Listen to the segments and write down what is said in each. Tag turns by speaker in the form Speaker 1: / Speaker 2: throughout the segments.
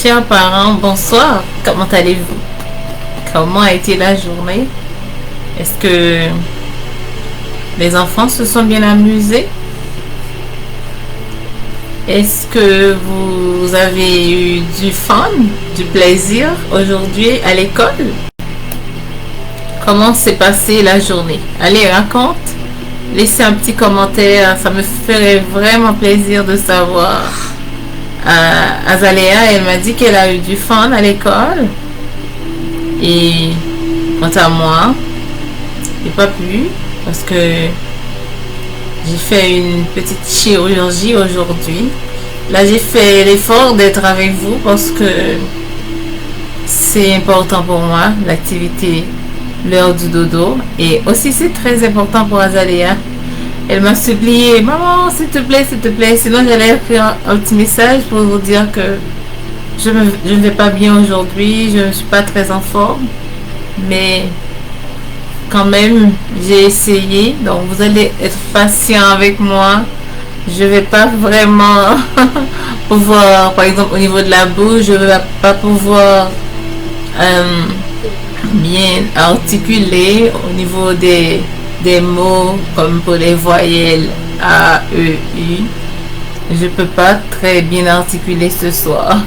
Speaker 1: Chers parents, bonsoir. Comment allez-vous? Comment a été la journée? Est-ce que les enfants se sont bien amusés? Est-ce que vous avez eu du fun, du plaisir aujourd'hui à l'école? Comment s'est passée la journée? Allez, raconte. Laissez un petit commentaire. Ça me ferait vraiment plaisir de savoir. Azalea, elle m'a dit qu'elle a eu du fun à l'école. Et quant à moi, j'ai pas pu parce que j'ai fait une petite chirurgie aujourd'hui. Là, j'ai fait l'effort d'être avec vous parce que c'est important pour moi, l'activité, l'heure du dodo. Et aussi, c'est très important pour Azalea. Elle m'a supplié, maman, s'il te plaît, s'il te plaît. Sinon, j'allais écrire un petit message pour vous dire que je ne vais pas bien aujourd'hui, je ne suis pas très en forme. Mais quand même, j'ai essayé. Donc, vous allez être patient avec moi. Je ne vais pas vraiment pouvoir, par exemple, au niveau de la bouche, je ne vais pas pouvoir bien articuler au niveau des mots comme pour les voyelles A, E, U. Je peux pas très bien articuler ce soir.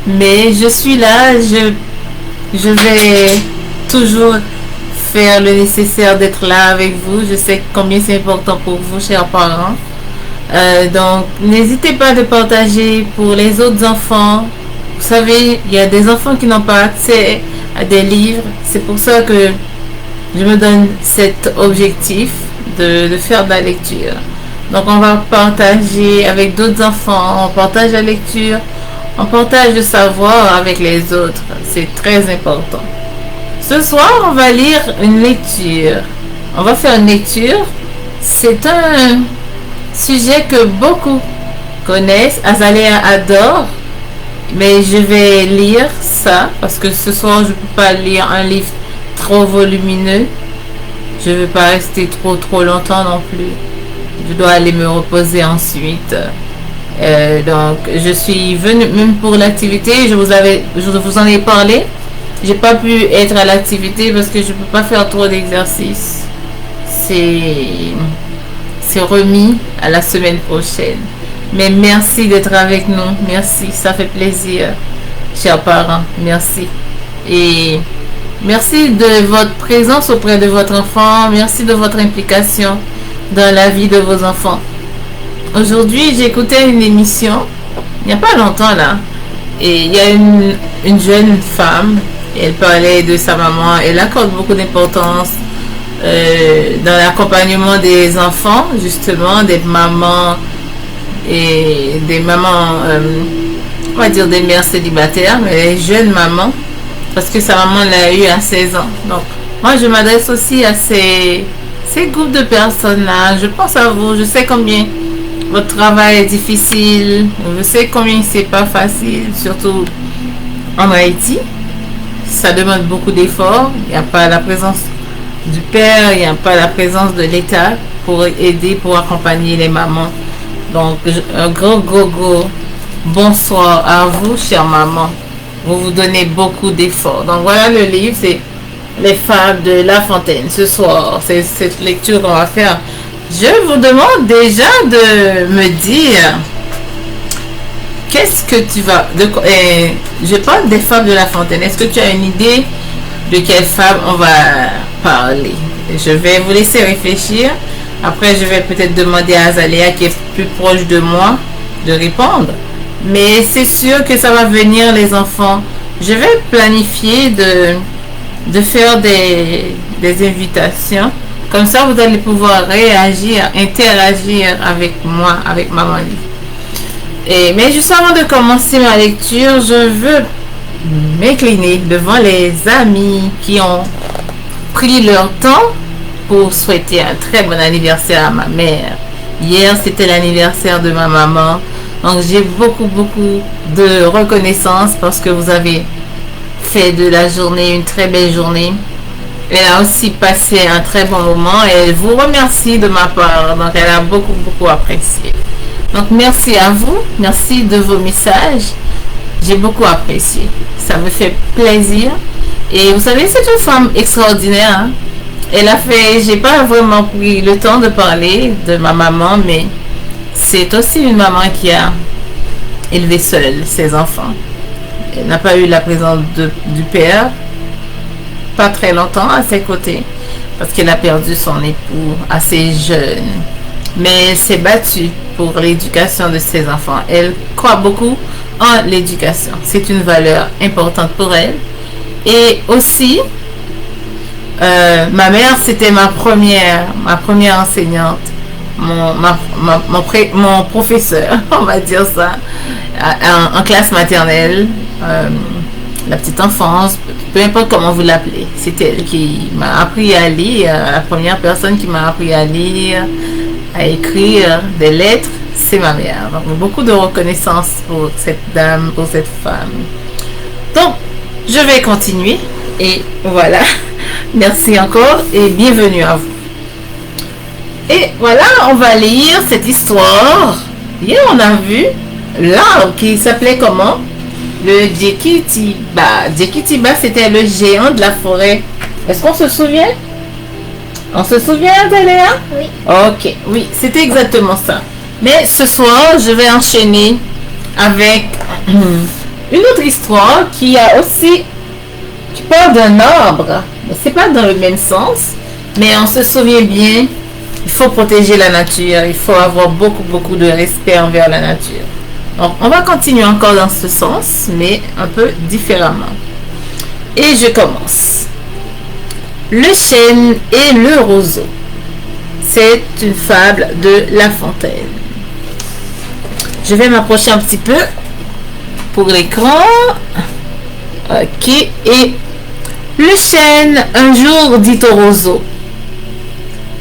Speaker 1: Mais je suis là, je vais toujours faire le nécessaire d'être là avec vous. Je sais combien c'est important pour vous, chers parents. Donc, n'hésitez pas de partager pour les autres enfants. Vous savez, il y a des enfants qui n'ont pas accès à des livres. C'est pour ça que je me donne cet objectif de faire de la lecture. Donc, on va partager avec d'autres enfants. On partage la lecture. On partage le savoir avec les autres. C'est très important. Ce soir, on va lire une lecture. On va faire une lecture. C'est un sujet que beaucoup connaissent. Azalea adore. Mais je vais lire ça parce que ce soir, je ne peux pas lire un livre trop volumineux. Je ne veux pas rester trop longtemps non plus. Je dois aller me reposer ensuite. Donc, je suis venue même pour l'activité. Je vous en ai parlé. J'ai pas pu être à l'activité parce que je peux pas faire trop d'exercices. C'est remis à la semaine prochaine. Mais merci d'être avec nous. Merci, ça fait plaisir, chers parents. Merci. Et merci de votre présence auprès de votre enfant. Merci de votre implication dans la vie de vos enfants. Aujourd'hui, j'écoutais une émission, il n'y a pas longtemps là, et il y a une jeune femme, elle parlait de sa maman, elle accorde beaucoup d'importance dans l'accompagnement des enfants, justement, des mamans et des mamans, on va dire des mères célibataires, mais les jeunes mamans, parce que sa maman l'a eu à 16 ans. Donc, moi, je m'adresse aussi à ces groupes de personnes-là. Je pense à vous, je sais combien votre travail est difficile, je sais combien c'est pas facile, surtout en Haïti. Ça demande beaucoup d'efforts. Il n'y a pas la présence du père, il n'y a pas la présence de l'État pour aider, pour accompagner les mamans. Donc, un gros bonsoir à vous, chère maman. Vous donnez beaucoup d'efforts. Donc, voilà le livre, c'est Les Fables de La Fontaine. Ce soir, c'est cette lecture qu'on va faire. Je vous demande déjà de me dire qu'est-ce que tu vas... je parle des fables de La Fontaine. Est-ce que tu as une idée de quelle fable on va parler? Je vais vous laisser réfléchir. Après, je vais peut-être demander à Azalea, qui est plus proche de moi, de répondre. Mais c'est sûr que ça va venir, les enfants. Je vais planifier de faire des invitations. Comme ça, vous allez pouvoir réagir, interagir avec moi, avec Maman Livre. Mais juste avant de commencer ma lecture, je veux m'incliner devant les amis qui ont pris leur temps pour souhaiter un très bon anniversaire à ma mère. Hier, c'était l'anniversaire de ma maman. Donc, j'ai beaucoup de reconnaissance parce que vous avez fait de la journée une très belle journée. Elle a aussi passé un très bon moment et elle vous remercie de ma part. Donc, elle a beaucoup apprécié. Donc, merci à vous. Merci de vos messages. J'ai beaucoup apprécié. Ça me fait plaisir. Et vous savez, c'est une femme extraordinaire. Hein. Elle a fait, j'ai pas vraiment pris le temps de parler de ma maman, mais c'est aussi une maman qui a élevé seule ses enfants. Elle n'a pas eu la présence du père, pas très longtemps à ses côtés, parce qu'elle a perdu son époux assez jeune. Mais elle s'est battue pour l'éducation de ses enfants. Elle croit beaucoup en l'éducation. C'est une valeur importante pour elle. Et aussi, ma mère, c'était ma première enseignante, mon professeur, on va dire ça, en classe maternelle, la petite enfance, peu importe comment vous l'appelez. C'est elle qui m'a appris à lire, la première personne qui m'a appris à lire, à écrire des lettres, c'est ma mère. Donc, beaucoup de reconnaissance pour cette dame, pour cette femme. Donc, je vais continuer et voilà. Merci encore et bienvenue à vous. Et voilà, on va lire cette histoire. Hier, on a vu l'arbre qui s'appelait comment? Le Jequitiba. Jequitiba, c'était le géant de la forêt. Est-ce qu'on se souvient? On se souvient, Taléa?
Speaker 2: Oui.
Speaker 1: Ok, oui, c'était exactement ça. Mais ce soir, je vais enchaîner avec une autre histoire qui parle d'un arbre. C'est pas dans le même sens, mais on se souvient bien, il faut protéger la nature, il faut avoir beaucoup de respect envers la nature. Donc, on va continuer encore dans ce sens, mais un peu différemment. Et je commence. Le chêne et le roseau. C'est une fable de La Fontaine. Je vais m'approcher un petit peu pour l'écran. Ok. Et le chêne un jour dit au roseau: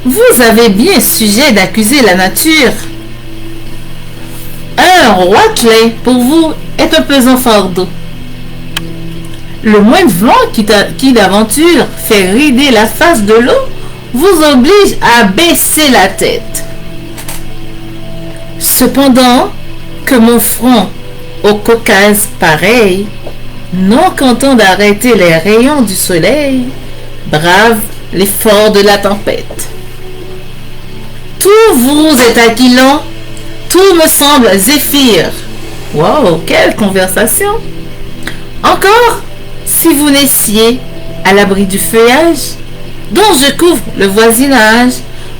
Speaker 1: vous avez bien sujet d'accuser la nature. Un roitelet pour vous est un pesant fardeau. Le moindre vent qui d'aventure fait rider la face de l'eau vous oblige à baisser la tête. Cependant que mon front au Caucase pareil, non content d'arrêter les rayons du soleil, brave l'effort de la tempête. Tout vous est acquillant, tout me semble zéphyr. Wow, quelle conversation! Encore, si vous naissiez à l'abri du feuillage, dont je couvre le voisinage,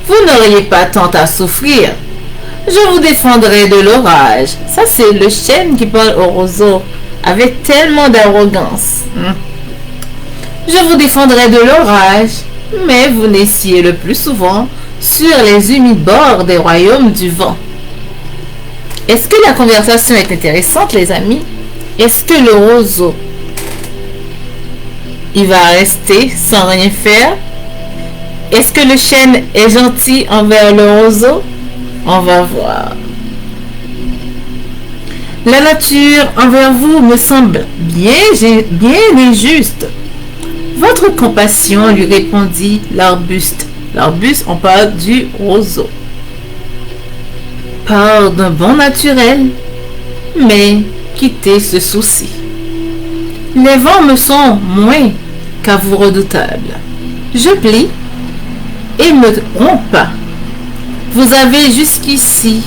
Speaker 1: vous n'auriez pas tant à souffrir. Je vous défendrai de l'orage. Ça, c'est le chêne qui parle au roseau avec tellement d'arrogance. Je vous défendrai de l'orage, mais vous naissiez le plus souvent sur les humides bords des royaumes du vent. Est-ce que la conversation est intéressante, les amis? Est-ce que le roseau, il va rester sans rien faire? Est-ce que le chêne est gentil envers le roseau? On va voir. La nature envers vous me semble bien injuste. Votre compassion, lui répondit l'arbuste. L'arbuste, on parle du roseau. Part d'un bon naturel, mais quittez ce souci. Les vents me sont moins qu'à vous redoutables. Je plie et me romps pas. Vous avez jusqu'ici,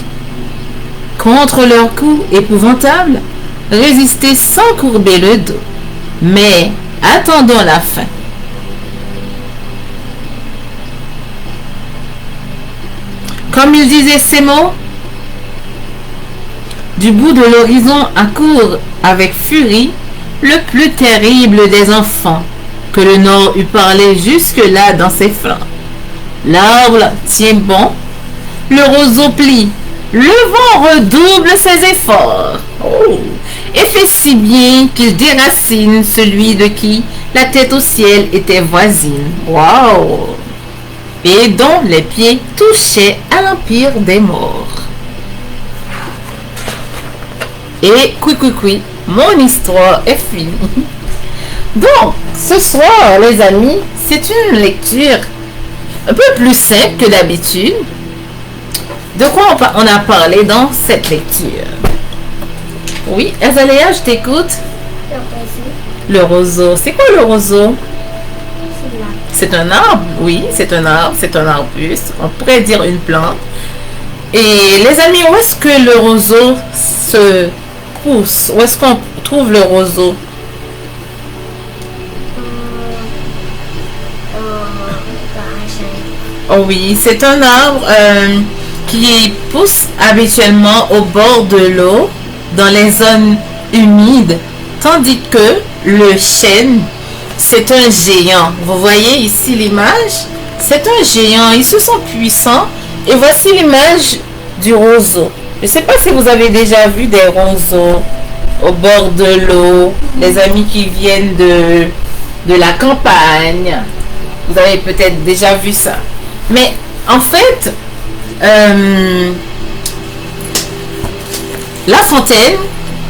Speaker 1: contre leurs coups épouvantables, résisté sans courber le dos. Mais attendons la fin. Comme il disait ces mots, du bout de l'horizon accourt avec furie le plus terrible des enfants que le Nord eût parlé jusque-là dans ses flancs. L'arbre tient bon, le roseau plie, le vent redouble ses efforts. Et fait si bien qu'il déracine celui de qui la tête au ciel était voisine. Waouh! Et dont les pieds touchaient à l'empire des morts. Et mon histoire est finie. Donc, ce soir, les amis, c'est une lecture un peu plus simple que d'habitude. De quoi on a parlé dans cette lecture? Oui, Azalea, je t'écoute. Le roseau. C'est quoi le roseau? C'est un arbre, oui, c'est un arbre, c'est un arbuste. On pourrait dire une plante. Et les amis, où est-ce que le roseau se pousse? Où est-ce qu'on trouve le roseau? Oh oui, c'est un arbre qui pousse habituellement au bord de l'eau, dans les zones humides, tandis que le chêne, c'est un géant. Vous voyez ici l'image? C'est un géant, ils se sont puissants. Et voici l'image du roseau. Je ne sais pas si vous avez déjà vu des roseaux au bord de l'eau, les amis qui viennent de la campagne. Vous avez peut-être déjà vu ça. Mais en fait, La Fontaine,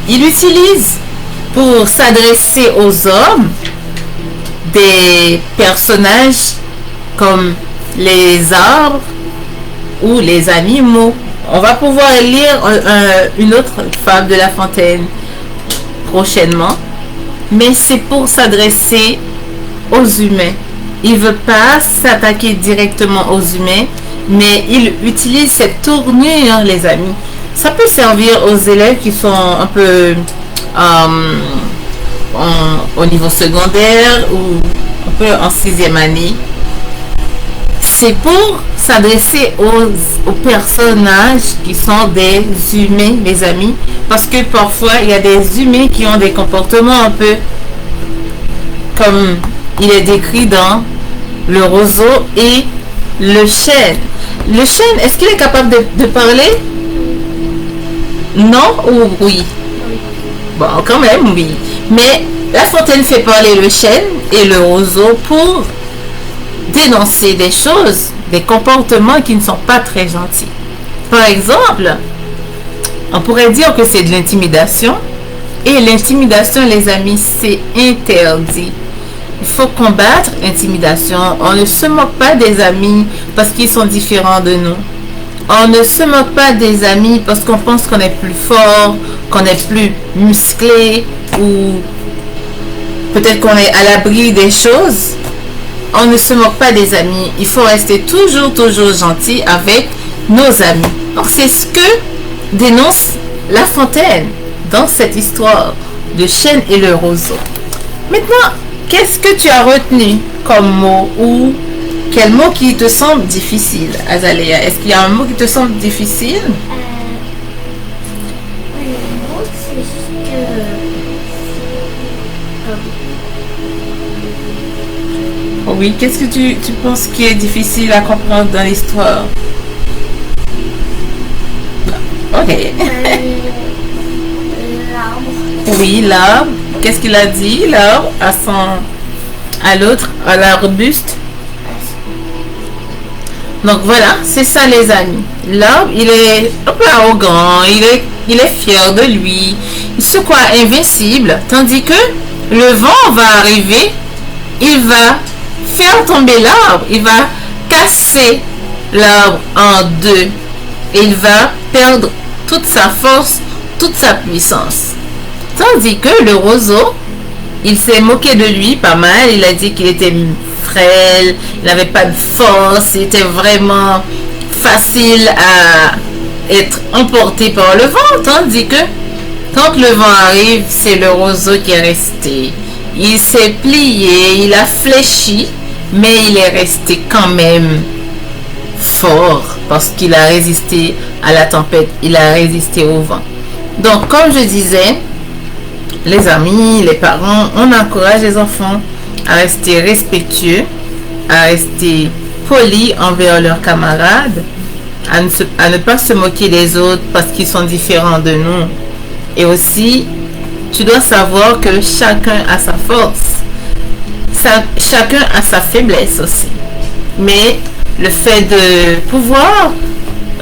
Speaker 1: il utilise pour s'adresser aux hommes des personnages comme les arbres ou les animaux. On va pouvoir lire une autre fable de La Fontaine prochainement, mais c'est pour s'adresser aux humains. Il ne veut pas s'attaquer directement aux humains, mais il utilise cette tournure, les amis. Ça peut servir aux élèves qui sont un peu au niveau secondaire ou un peu en 6e année. C'est pour s'adresser aux personnages qui sont des humains, les amis. Parce que parfois, il y a des humains qui ont des comportements un peu comme il est décrit dans le roseau et le chêne. Le chêne, est-ce qu'il est capable de parler? Non ou oui? Bon, quand même, oui. Mais La Fontaine fait parler le chêne et le roseau pour dénoncer des choses, des comportements qui ne sont pas très gentils. Par exemple, on pourrait dire que c'est de l'intimidation. Et l'intimidation, les amis, c'est interdit. Il faut combattre l'intimidation. On ne se moque pas des amis parce qu'ils sont différents de nous. On ne se moque pas des amis parce qu'on pense qu'on est plus fort, qu'on est plus musclé ou peut-être qu'on est à l'abri des choses. On ne se moque pas des amis. Il faut rester toujours gentil avec nos amis. Donc c'est ce que dénonce La Fontaine dans cette histoire de chêne et le roseau. Maintenant, qu'est-ce que tu as retenu comme mot ou quel mot qui te semble difficile, Azalea? Est-ce qu'il y a un mot qui te semble difficile?
Speaker 2: Oui, le mot, c'est juste que...
Speaker 1: Oui, qu'est-ce que tu penses qui est difficile à comprendre dans l'histoire? Ok.
Speaker 2: L'arbre.
Speaker 1: Oui, l'arbre. Qu'est-ce qu'il a dit, l'arbre, à l'autre, à l'arbuste? Donc voilà, c'est ça les amis. L'arbre, il est un peu arrogant, il est fier de lui, il se croit invincible, tandis que le vent va arriver, il va faire tomber l'arbre, il va casser l'arbre en deux et il va perdre toute sa force, toute sa puissance. Tandis que le roseau, il s'est moqué de lui pas mal, il a dit qu'il était frêle, il n'avait pas de force, c'était vraiment facile à être emporté par le vent, tandis que quand le vent arrive, c'est le roseau qui est resté. Il s'est plié, il a fléchi, mais il est resté quand même fort parce qu'il a résisté à la tempête, il a résisté au vent. Donc, comme je disais, les amis, les parents, on encourage les enfants à rester respectueux, à rester polis envers leurs camarades, à ne pas se moquer des autres parce qu'ils sont différents de nous. Et aussi, tu dois savoir que chacun a sa force, chacun a sa faiblesse aussi. Mais le fait de pouvoir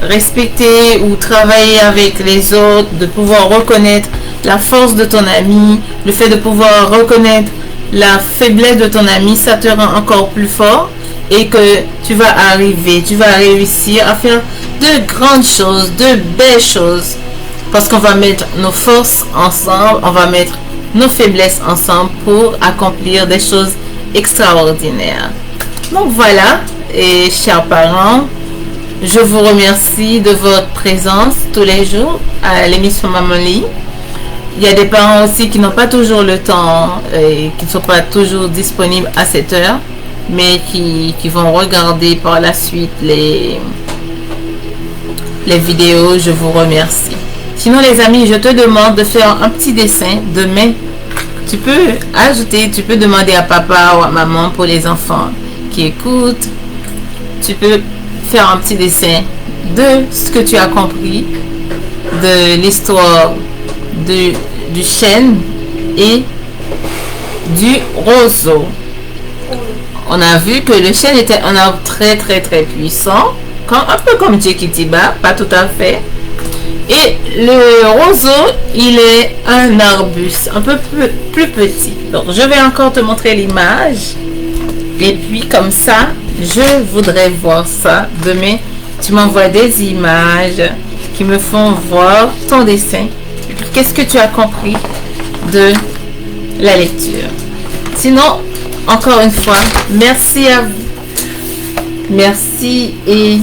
Speaker 1: respecter ou travailler avec les autres, de pouvoir reconnaître la force de ton ami, le fait de pouvoir reconnaître la faiblesse de ton ami, ça te rend encore plus fort et que tu vas réussir à faire de grandes choses, de belles choses Parce qu'on va mettre nos forces ensemble, on va mettre nos faiblesses ensemble pour accomplir des choses extraordinaires. Donc voilà, et chers parents, je vous remercie de votre présence tous les jours à l'émission Maman Lit. Il y a des parents aussi qui n'ont pas toujours le temps et qui ne sont pas toujours disponibles à cette heure, mais qui vont regarder par la suite les vidéos. Je vous remercie. Sinon les amis, je te demande de faire un petit dessin demain. Tu peux ajouter, tu peux demander à papa ou à maman pour les enfants qui écoutent. Tu peux faire un petit dessin de ce que tu as compris de l'histoire du chêne et du roseau. On a vu que le chêne était un arbre très puissant, un peu comme Jequitiba, pas tout à fait. Et le roseau, il est un arbuste un peu plus petit. Donc je vais encore te montrer l'image. Et puis comme ça, je voudrais voir ça. Demain, tu m'envoies des images qui me font voir ton dessin. Qu'est-ce que tu as compris de la lecture? Sinon, encore une fois, merci à vous. Merci et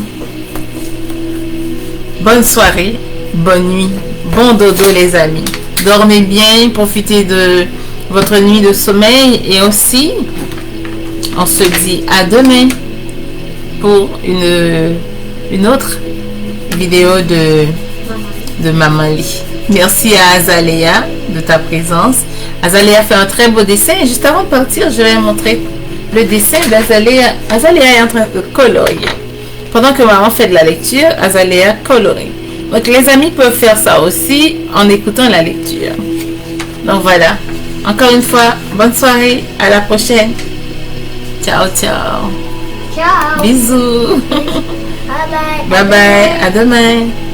Speaker 1: bonne soirée, bonne nuit, bon dodo les amis. Dormez bien, profitez de votre nuit de sommeil et aussi, on se dit à demain pour une autre vidéo de Maman Lit. Merci à Azalea de ta présence. Azalea fait un très beau dessin. Et juste avant de partir, je vais montrer le dessin d'Azalea. Azalea est en train de colorier. Pendant que maman fait de la lecture, Azalea colorie. Donc les amis peuvent faire ça aussi en écoutant la lecture. Donc voilà. Encore une fois, bonne soirée. À la prochaine. Ciao, ciao.
Speaker 2: Ciao.
Speaker 1: Bisous.
Speaker 2: Bye bye.
Speaker 1: Bye bye. À demain.